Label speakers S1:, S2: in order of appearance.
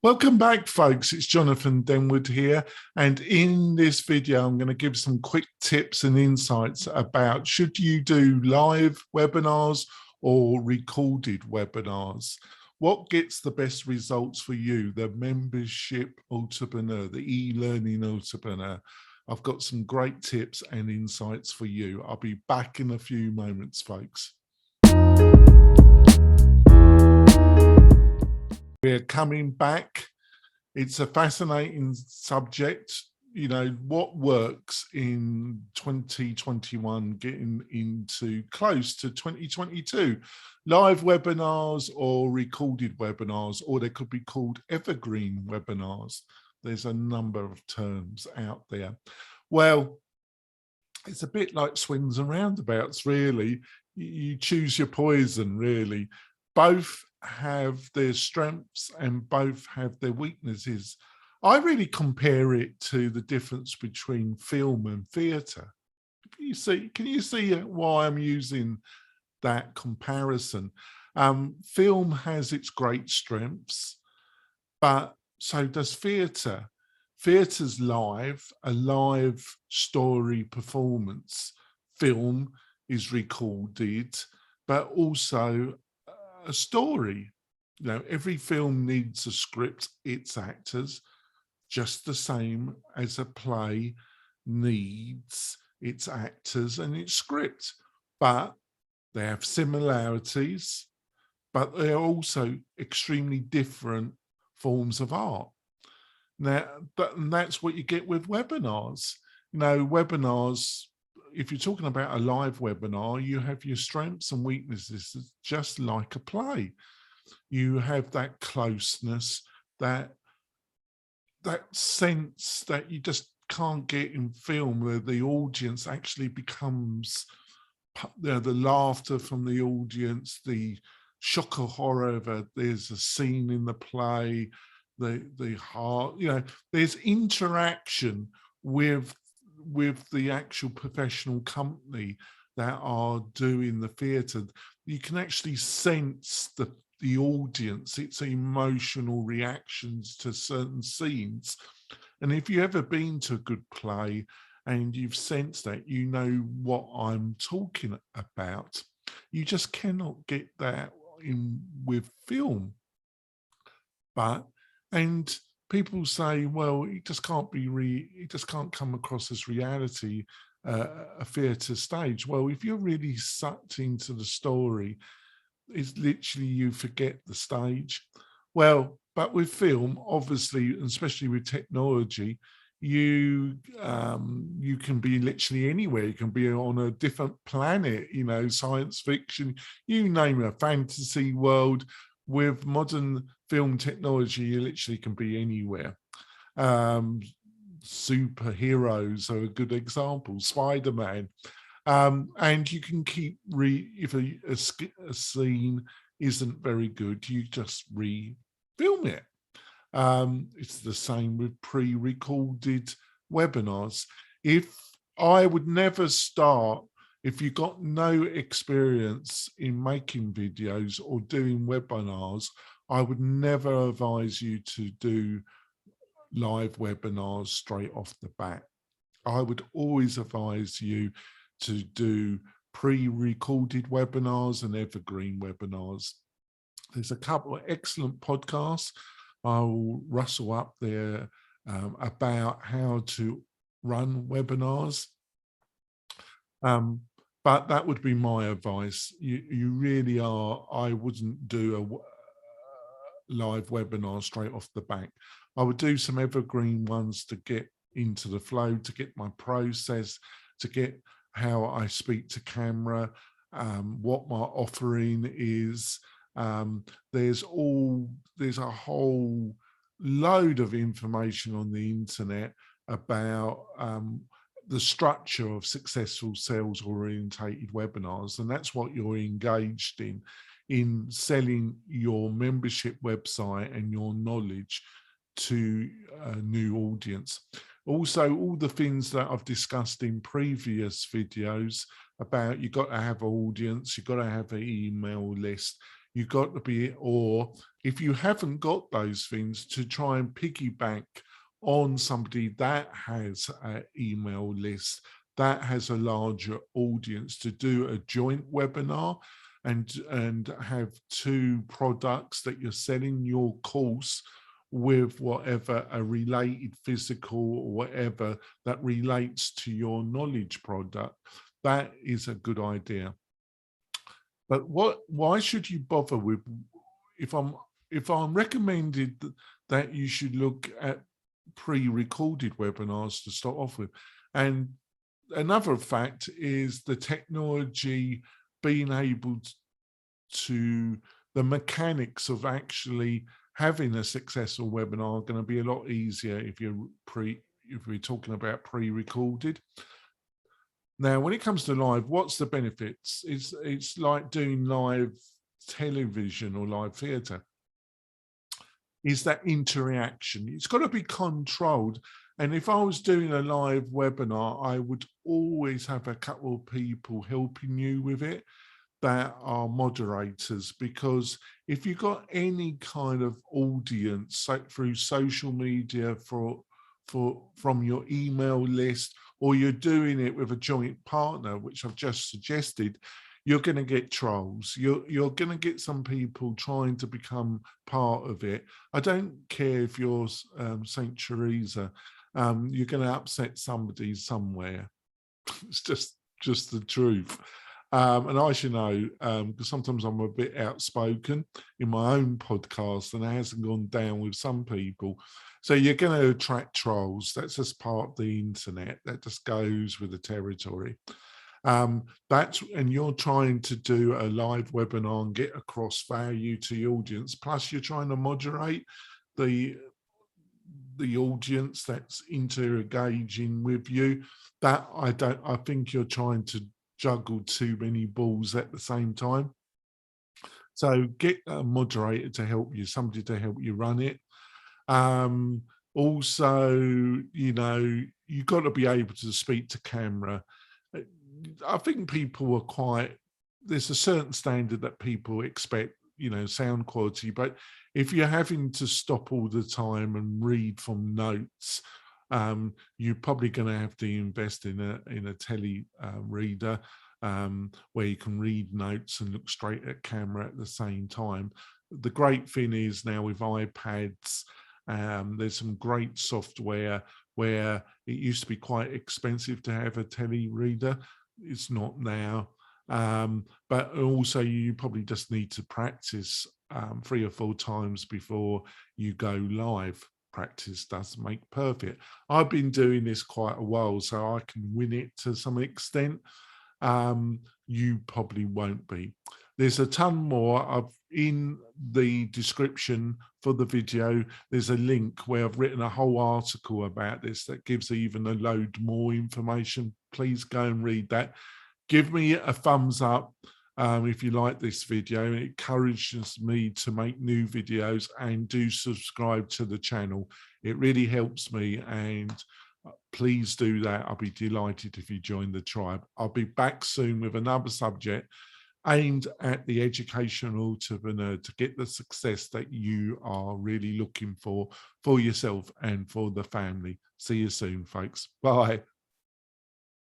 S1: Welcome back, folks. It's Jonathan Denwood here. And in this video, I'm going to give some quick tips and insights about should you do live webinars or recorded webinars? What gets the best results for you, the membership entrepreneur, the e-learning entrepreneur? I've got some great tips and insights for you. I'll be back in a few moments, folks. We're coming back. It's a fascinating subject. You know, what works in 2021, getting into close to 2022. Live webinars or recorded webinars, or they could be called evergreen webinars. There's a number of terms out there. Well, it's a bit like swings and roundabouts, really. You choose your poison, really. Both have their strengths and both have their weaknesses. I really compare it to the difference between film and theatre. Can you see why I'm using that comparison? Film has its great strengths, but so does theatre. Theatre's live, a live story performance. Film is recorded, but also a story. You know, every film needs a script, its actors, just the same as a play needs its actors and its script. But they have similarities, but they're also extremely different forms of art. Now, that's what you get with webinars. You know, webinars, if you're talking about a live webinar, you have your strengths and weaknesses, just like a play. You have that closeness, that sense that you just can't get in film, where the audience actually becomes, the laughter from the audience, the shock or horror of there's a scene in the play, the heart, you know, there's interaction with the actual professional company that are doing the theatre. You can actually sense the audience, its emotional reactions to certain scenes. And if you've ever been to a good play and you've sensed that, you know what I'm talking about. You just cannot get that in with film. And people say, well, it just can't come across as reality, a theatre stage. Well, if you're really sucked into the story, it's literally you forget the stage. Well, but with film, obviously, especially with technology, you can be literally anywhere. You can be on a different planet, you know, science fiction, you name it, a fantasy world. With modern film technology, you literally can be anywhere. Superheroes are a good example, Spider-Man. And you can keep if a scene isn't very good, you just re-film it. It's the same with pre-recorded webinars. I would never start, if you've got no experience in making videos or doing webinars, I would never advise you to do live webinars straight off the bat. I would always advise you to do pre-recorded webinars and evergreen webinars. There's a couple of excellent podcasts I will rustle up there about how to run webinars. But that would be my advice. You really are, I wouldn't do a live webinar straight off the back. I would do some evergreen ones to get into the flow, to get my process, to get how I speak to camera, what my offering is. There's a whole load of information on the internet about the structure of successful sales orientated webinars, and that's what you're engaged in selling your membership website and your knowledge to a new audience. Also, all the things that I've discussed in previous videos about, you've got to have an audience, you've got to have an email list, You've got to be, or if you haven't got those things, to try and piggyback on somebody that has an email list, that has a larger audience, to do a joint webinar and have two products that you're selling your course with, whatever a related physical or whatever that relates to your knowledge product. That is a good idea. But why should you bother with, if I'm recommended that you should look at pre-recorded webinars to start off with. And another fact is the technology being able to, the mechanics of actually having a successful webinar are going to be a lot easier if we're talking about pre-recorded. Now, when it comes to live, what's the benefits? It's like doing live television or live theatre. Is that interaction? It's got to be controlled. And if I was doing a live webinar, I would always have a couple of people helping you with it that are moderators, because if you've got any kind of audience through social media from your email list, or you're doing it with a joint partner, which I've just suggested, you're going to get trolls. You're going to get some people trying to become part of it. I don't care if you're Saint Teresa, you're going to upset somebody somewhere. It's just the truth. And I should know, because sometimes I'm a bit outspoken in my own podcast, and it hasn't gone down with some people. So you're going to attract trolls. That's just part of the internet. That just goes with the territory. And you're trying to do a live webinar and get across value to the audience. Plus, you're trying to moderate the audience that's engaging with you. That I think you're trying to juggle too many balls at the same time. So get a moderator to help you, somebody to help you run it. Also, you've got to be able to speak to camera. I think people are there's a certain standard that people expect, sound quality, but if you're having to stop all the time and read from notes, you're probably going to have to invest in a tele reader where you can read notes and look straight at camera at the same time. The great thing is now with iPads, there's some great software where it used to be quite expensive to have a tele reader. It's not now. But also you probably just need to practice 3 or 4 times before you go live. Practice does make perfect. I've been doing this quite a while, so I can win it to some extent. You probably won't be. There's a ton more. In the description for the video, there's a link where I've written a whole article about this that gives even a load more information. Please go and read that. Give me a thumbs up if you like this video. It encourages me to make new videos, and do subscribe to the channel. It really helps me, and please do that. I'll be delighted if you join the tribe. I'll be back soon with another subject aimed at the educational entrepreneur to get the success that you are really looking for yourself and for the family. See you soon, folks. Bye.